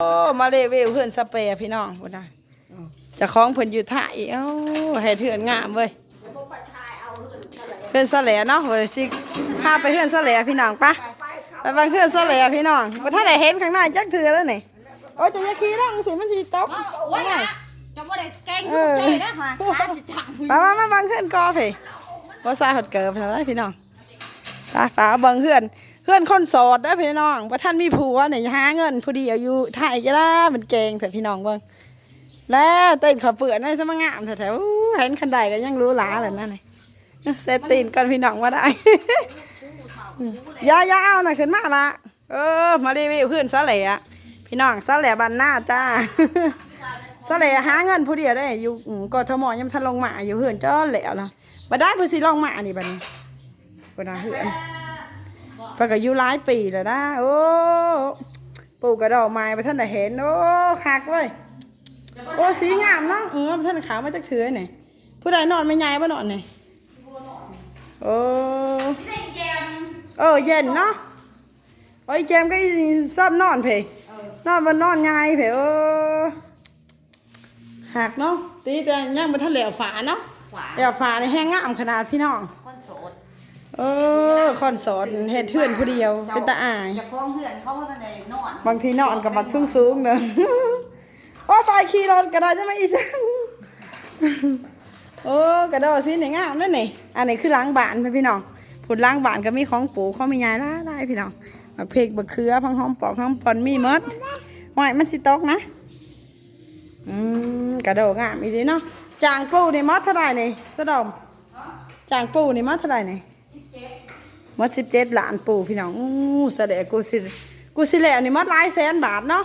โอ้มาเลเวลเพื่อนสเปรย์พี่น้องพุ่นน่ะจะคล้องเพิ่นอยู่ท่าอีกเอ้าให้เถื่อนงามเว้ยเพื่อนสะแหลเนาะวันสิพาไปเพื่อนสะแหลพี่น้องปะไปบางเพื่อนสะแหลพี่น้องบ่ทันได้เห็นข้างหน้าจักเถื่อแล้วนี่โอ้ยจะอย่าขี่แล้วสิมันสิตกว่าไงจะบ่ได้แกงลูกใจนะฮะหาจิตทาง มาบางเพื่อนกอพี่บ่ซาหดเกิบนั่นแหละพี่น้องตาฝาเบิ่งเพื่อนคนโสดนะพี่น้องบ่ทันมีผัวเนี่ยหาเงินผู้เดียวอยู่ถ่ายจะได้มันเก่งแต่พี่น้องเบิ่งแล้วเต้นขอเปื่อนได้ซะมางามแถวๆเห็นคันใดก็ยังรู้หลาเลยนั่นนี่เซตตีนก่อนพี่น้องว่าได้ยาเอาน่ะขึ้นมาละมารีวิวเพื่อนซะแหล่พี่น้องซะแหล่บ้านหน้าจ้าซะแหล่หาเงินผู้เดียวได้อยู่กทมยังทันลงมาอยู่เพื่อนจ้อแหล่ละบ่ได้ผู้สิลงมานี่บัดนี้บ่น่าเพื่อนปก็อยู่หลายปีแล้วนะโอ้ปลูกกระดอกไม้ไปท่านได้เห็นโอ้คักเว้ยโอ้สีงามเนาะท่านขาวมาจากเถื่อนี่ผู้ใดนอนไม่ใหญ่บ่นอนนี่โอ้เย็นเนาะโอ้ยแจมก็ชอบนอนเพนอนบนนอนใหญ่เพหักเนาะตีแต่ย่างไปท่านเหลวฝาเนาะเหลวฝาในแห้งงามขนาดพี่น้องคอนสอนเห็ดเถื่อนผู้เดียวเป็นตาอายจะฟ้องเพื่อนเขาว่าตั้งแต่นอนบางทีนอนกับบัดสูงๆเนอะโอ้ไฟขี่รถกระดาษจะไม่อีสังโอ้กระดาษสิหนึ่งงามนั่นนี่อันนี้คือล้างบานพี่น้องผุดล้างบานก็มีของปู่เขามียายได้พี่น้องมาเพกบะเขือพังหอมปอกหอมปอนมีมดหอยมันสิตกนะกระโดดงามอีดีเนาะจางปูนี่มดเท่าไหร่นี่กระดมจางปูนี่มดเท่าไหร่นี่มด17 ล้านปูพี่น้องแสดงกูสิแล้วนี่มดหลายแสนบาทเนาะ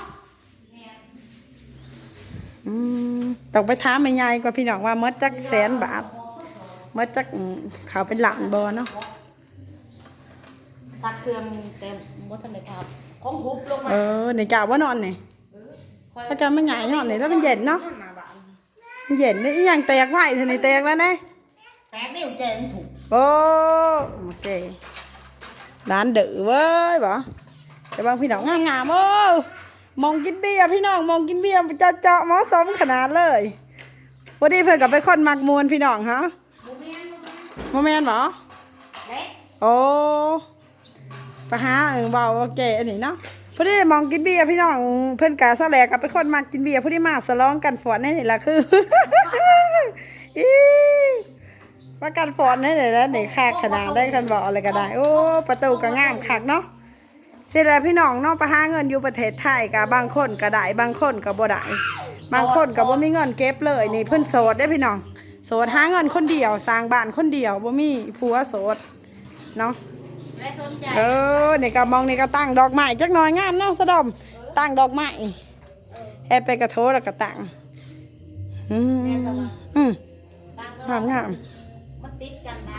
ต้องไปถามแม่ยายก่อนพี่น้องว่ามดจัก100,000 บาทมดจักเขาเป็นล้านบ่เนาะตัดเครื่องแต่บ่ทันได้ภาพของทุบลงมาในกะว่านอนนี่ถ้ากันไม่ใหญ่นอนนี่แล้วมันเย็นเนาะเย็นนี่อย่างแตกไว้ทีนี้แตกแล้วนะแตกนิ้วแจงถูกโอ้โอเคร้านดื้อเว้ยบ่แต่บางพี่น้องงามๆมองกินเบียร์พี่น้องมองกินเบียร์เจาะหมอสมขนาดเลยพอดีเพื่อนกับไปคนมักมวนพี่น้องฮะโมเมนต์บ่โอ้ปะฮะเบาโอเคอันนี้เนาะพอดีมองกินเบียร์พี่น้องเพื่อนกาซะแหลกกับไปคนมักกินเบียร์พอดีมาสลองกันฝนนี่แหละคือว่าการฝนนี่แหละแล้วไหนคักขนาดได้กันบอกอะไรก็ได้โอ้ประตูก็งามคักเนาะเสร็จแล้วพี่น้องเนาะไปหาเงินอยู่ประเทศไทยกับบางคนก็ได้บางคนก็บ่ได้บางคนก็บ่มีเงินเก็บเลยนี่เพิ่นโสดได้พี่น้องโสดหาเงินคนเดียวสร้างบ้านคนเดียวบ่มีผัวโสดเนาะนี่ก็มองนี่ก็ตั้งดอกไม้จักหน่อยงามเนาะสะดมตั้งดอกไม้แอบไปกระโถแล้วก็ตั้งงามมันติดกันได้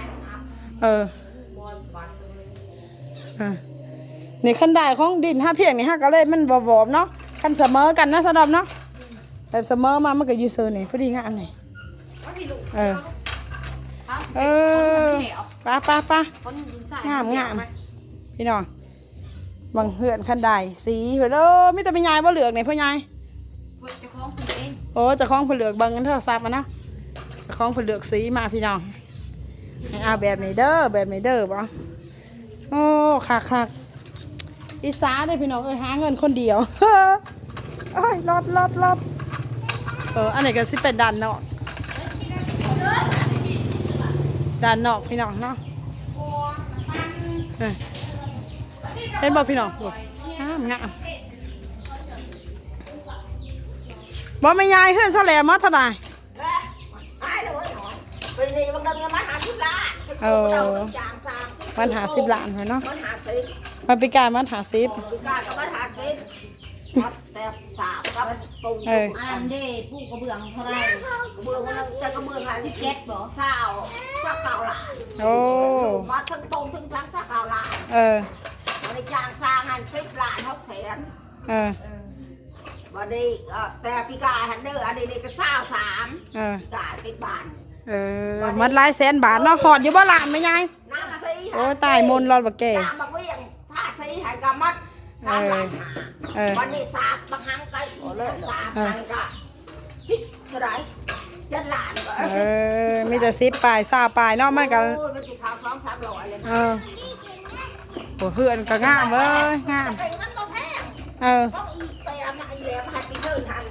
นี่ขั้นได้ของดินห้าเพียงนี่ฮะก็เลยมันบวบเนาะขั้นเสมอกันนะสะดมเนาะแบบเสมอมามันก็ยูเซอร์นี่พอดีงามนี่ป้างามพี่น้องบางเหือนขั้นได้สีเหือนไม่แต่เป็นยายบ่เหลือกเนี่ยพ่อยายจะคล้องคนเองโอ้จะคล้องผลเหลือกบางงั้นโทรศัพท์มานะจะคล้องผลเหลือกสีมาพี่น้องให้เอาแบบนี้เด้อบ่โอ้คักอีสาได้พี่น้องหาเงินคนเดียวโอ้ยรถอันไหนก็สิเป็นด้านนอกพี่น้องเนาะเห็นบ่พี่น้องงามบ่ไม่ยายเฮือนซะแหลมมาเท่าไหร่มัน50 ล้านเหรอเนาะมันปีกายมัน50แต่3ครับปูอันเด้ปูกระเบื้องเท่าไรกระเบื้องจะกระเบื้อง17บ่เศร้า9 ล้านโอ้มาทั้งตรงทั้งสัก9 ล้านวันนี้จ้างสร้างหัน10 ล้าน6 แสนวันนี้แต่ปีกายหันเด้ออันนี้ก็23ปีกายติดบ้านมันหลายแสนบาทเนาะหอดอยู่บ่ล้านไหมยายโอ้ตายมนรอดบักแก่น้ำบักเวียงท่าซีหายกามัด 3 ล้านหา เออ วันนี้3บางครั้งก็อีก3พันก็10เท่าไหร่7 ล้านก็ มีแต่10ปลาย20ปลายเนาะมันก็ โอ้ยมันสิขาว2-300เลยนะ โอ้เพื่อนก็งามเว้ยงาม แต่มันบ่แพง ต้องอีไปเอามาอีแหลมหัดไปเชิญทัน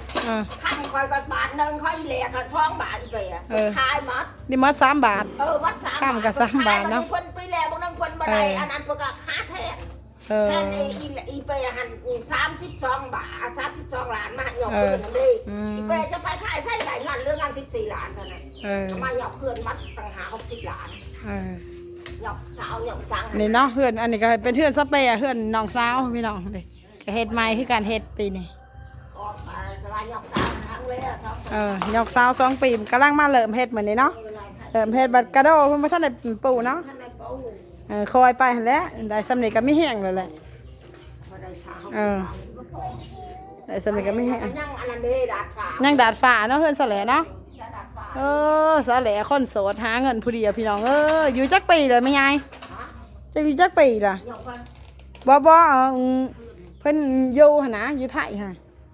ขั้นคอยก็บาทนึงคอยอีแหลก็2 บาทอีไปอ่ะขายมัด นี่มัด3 บาท มัด3 ข้ามกับ3 บาทเนาะ เพิ่นไปแล้วบางนึงเพิ่นบ่ได้อันนั้นเพิ่นก็ค่าแทนแทนอีไปหัน32 บาท32 ล้านมาหยอกเพื่อนนั่นดิอีไปจะไปขายใส่หลายงานเรื่องงาน14 ล้านเท่านั้นมาหยอกเพื่อนมัดต่างหาก60 ล้านหยอกสาวหยอกสัง นี่เนาะเพื่อนอันนี้ก็เป็นเพื่อนสเปรย์เพื่อนน้องสาวพี่น้องเลยเฮ็ดไม้คือการเฮ็ดปีนี้ ออกมาตลาดหยอกสาวทั้งเลยอ่ะชอบ หยอกสาว2 ปีกำลังมาเริ่มเฮ็ดเหมือนนี้เนาะเริ่มเฮ็ดบัดกระโดเพิ่นบ่ทันได้ปลูกเนาะ ท่านได้เป้า คอยไปหั่นแหล้วได้สำนี้ก็ไม่แห้งแล้วแหละ บ่ได้ชาว ได้สำนี้ก็ไม่แห้ง ยังอันนั้นเด้ดาดฟ้า ยังดาดฟ้าเนาะเพื่อนสะแหลเนาะ สิดาดฟ้า สะแหลคนโสดหาเงินผู้เดียวพี่น้องอยู่จักปีเลยแม่ยาย ฮะ จะอยู่จักปีล่ะ หยอกกัน บ่เพิ่นอยู่หั่นนะอยู่ไทยค่ะ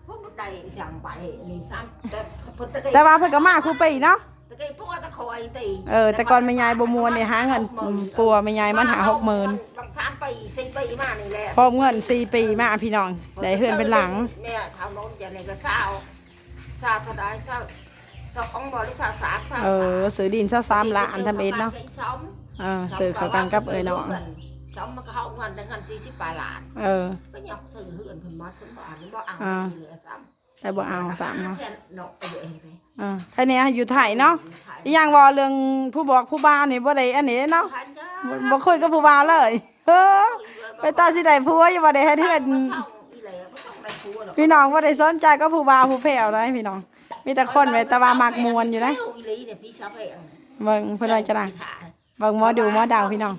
พวกใดสั่งไปนี่ซ้ำแต่เพิ่นตะกี้ แต่ว่าเพิ่นก็มาคู่ปีเนาะ ตะกี้พวกตะคอยตี แต่ก่อนแม่ยายบ่ม่วนนี่หาเงินปัวแม่ยายมันหา 60,000 บาง3 ปี4 ปีมานี่แหละ พร้อมเงิน4 ปีมาพี่น้องได้เฮือนเป็นหลัง แม่ทำโน้นอย่างนี้ก็เท่าใดองบริษัท3 ซื้อดิน23ล้านทำเองเนาะซื้อเข้ากันกับเอ้ยน้อง ซ้อมมันก็เฮาเงินได้เงิน40 ปลายล้านก็หยอกซื้อเฮือนเพิ่นมาเพิ่นบ่อ่านบ่เอาเหลือซ้ำ แต่บ่เอา3เนาะ เนาะไปเองไป แค่นี้อยู่ไทยเนาะอีหยังว่าเรื่องผู้บอกผู้บ้านนี่บ่ได้อันนี้เนาะบ่คุยกับผู้บ้านเลยไปตาสิได้ผัวอย่าบ่ได้เฮ็ดเฮือนพี่น้องบ่ได้สนใจกับผู้บ่าวผู้แพ้วเลยพี่น้องมีแต่คนไว้แต่ว่ามักมวนอยู่นะเบิ่งเพิ่นว่าจะได้เบิ่งหมอดูหมอดาวพี่น้อง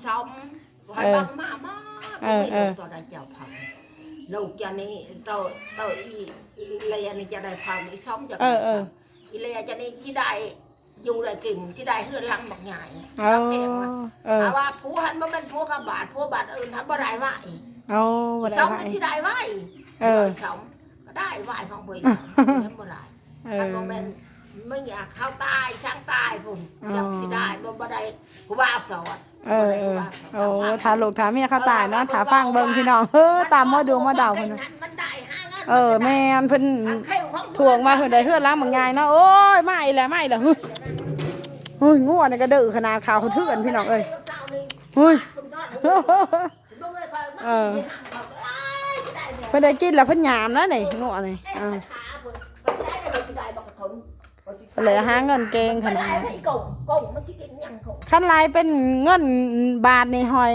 ตัวได้เจ้าพังลูกจะนี่เต่าอีเลยอันนี้จะได้พังอีซ้อมจะอีเลยจะนี่ที่ได้อยู่ได้กิ่งที่ได้เฮือนลังบักใหญ่ถ้าว่าผู้หันบ่แม่นผู้กับบาทผู้บาทอื่นทำบ่ได้ไหวซ้อมที่ได้ไหวซ้อมก็ได้ไหวของบ่ได้บ่ได้ถ้าบ่แม่นไม่อยากเข้าตายช่างตายพุ่นอยากสิได้บ่ได้ผู้บ่าวสอนถ้าลูกถ้าเมียเขาตายเนาะถ้าฟังเบิ่งพี่น้องตามหมอดูหมอดาวเพิ่นมันได้หาเงินแม่นเพิ่นถ่วงมาเพิ่นได้เฮือนล้างบางยายเนาะโอ้ยมาอีแล้วเฮ้ยงัวนี่ก็ดื้อขนาดขาวเถื่อนพี่น้องเอ้ยเฮ้ยเพิ่นได้กินแล้วเพิ่นหยามแล้วนี่งัวนี่เลยหาเงินเก่งขนาดขั้นไรเป็นเงินบาทในหอย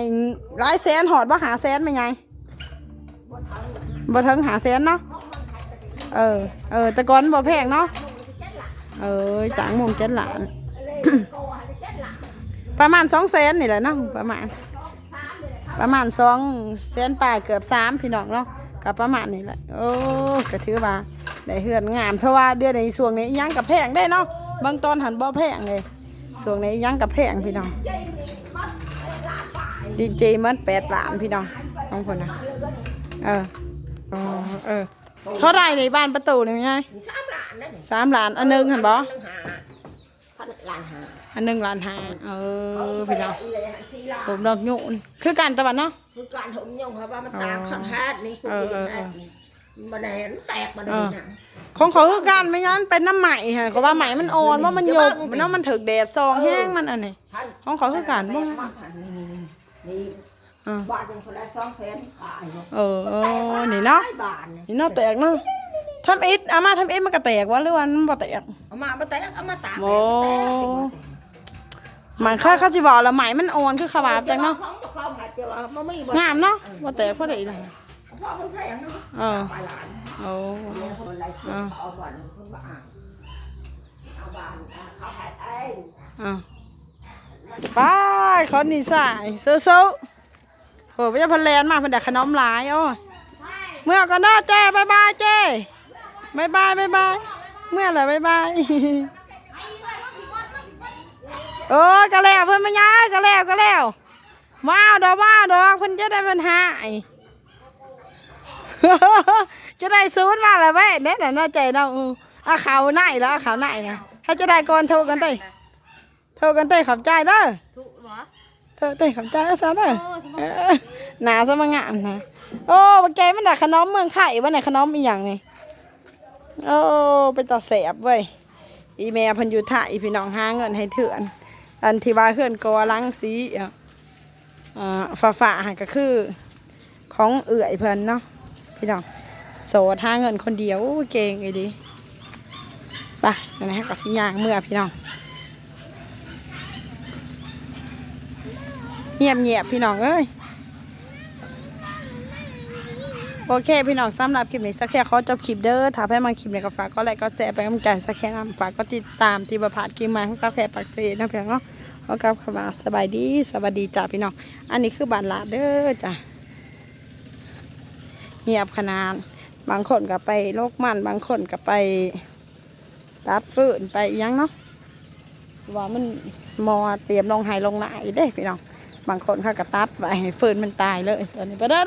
หลายแสนหอดบ่หาแสนไหมไงบ่ถึงหาแสนเนาะแต่ก่อนบ่แพงเนาะจางมุม7 ล้านประมาณ2 แสนนี่แหละเนาะประมาณ2 แสนปลายเกือบ3พี่น้องเนาะกับประมาณนี้แหละก็ถือว่าได้เฮือนงามเพราะว่าเดือนในช่วงนี้ยังกับแพงได้เนาะบางตอนหันบ่แพงเลยช่วงนี้ยังกับแพงพี่น้องดีเจมัน8 ล้านพี่น้องของคนนะเท่าไรในบ้านประตูนี่ไง3 ล้านอันนึงเห็นบ่อัน1 ล้าน 5พี่น้องผมดอกโยนคือการตะวันเนาะคือการถมยงเพราะว่ามันตามขันแฮดนี่มันแหนแตกมาเลยนะของเขาคือการไม่งั้นเป็นน้ำใหม่ค่ะก็ว่าใหม่มันอ่อนว่ามันหยบมันมันถึกแดดซองแห้งมันอันนี้ของเขาคือการบ้างนี่บาทยังคนละ2 แสนขายนี่เนาะนี่เนาะแตกเนาะทำอิฐอามาทำอิฐมันก็แตกวะหรือว่ามันบ่แตกเอามาแตกเอามาตากมันค่าเขาสิบอกแล้วไหมมันอ่อนคือขวาบจังเนาะงามเนาะบ่แตกเพราะใดล่ะพ่อเพิ่นแพงเนาะปลายล้านคนไรเอาบ่อนเพิ่นบ่อ่านเอาบ้านเขาให้ไปเขานี่สายเซ้อๆโหพี่พันแลนมาเพิ่นได้ขนมหลายเมื่อก็เนาะเจ้บ๊ายบายเจ้บ๊ายบายเมื่อไหร่บ๊ายบายก็แล้วเพิ่นมาย้ายก็แล้วว้าวดอกเพิ่นจะได้ปัญหา จะได้ศูนย์มาแล้วเว้ยเนี่ยน่าใจเราขาวไหนแล้วขาวไหนนะถ้าจะได้ก่อนโทรกันเต้ขับใจเด้อ ถูกเหรอ เต้ขับใจซะเด้อหนาซะมางามนะโอ้บางแกมันได้ขนมเมืองไทยว่าไหนขนมอีหยังนี่โอ้ไปต่อแสบเว้ยอีเมลพันยุทธะอีพี่น้องหาเงินให้เถื่อนอันที่ว่าเขื่อนกอลังสีฝ่าหันก็คือของเอื่อยเพิ่นเนาะพี่น้องโสดหาเงินคนเดียวเก่งไอ้ดิป่ะนั่นแหละก็สิย่างเมื่อพี่น้องเงียบพี่น้องเอ้ยโอเคพี่น้องสำหรับคลิปนี้สักแค่ขอจบคลิปเด้อถ้าให้มาคลิปนี้ก็ฝากก็ไลค์ก็แชร์ไปกำลังใจสักแค่นำฝากก็ติดตามที่ประพาสคลิปมาของสักแค่ปักเซนะเพียงเนาะขอกลับเข้ามาสบายดีสวัสดีจ้าพี่น้องอันนี้คือบ้านลาดเด้อจ้ะเงียบขนาดบางคนก็ไปโลกมันบางคนก็ไปตัดฟืนไปยังเนาะว่ามันมอเตรียมลงไห้ลงไหนเด้พี่น้องบางคนเขาก็ตัดไปให้ฟืนมันตายเลยตอนนี้ไปเด้อ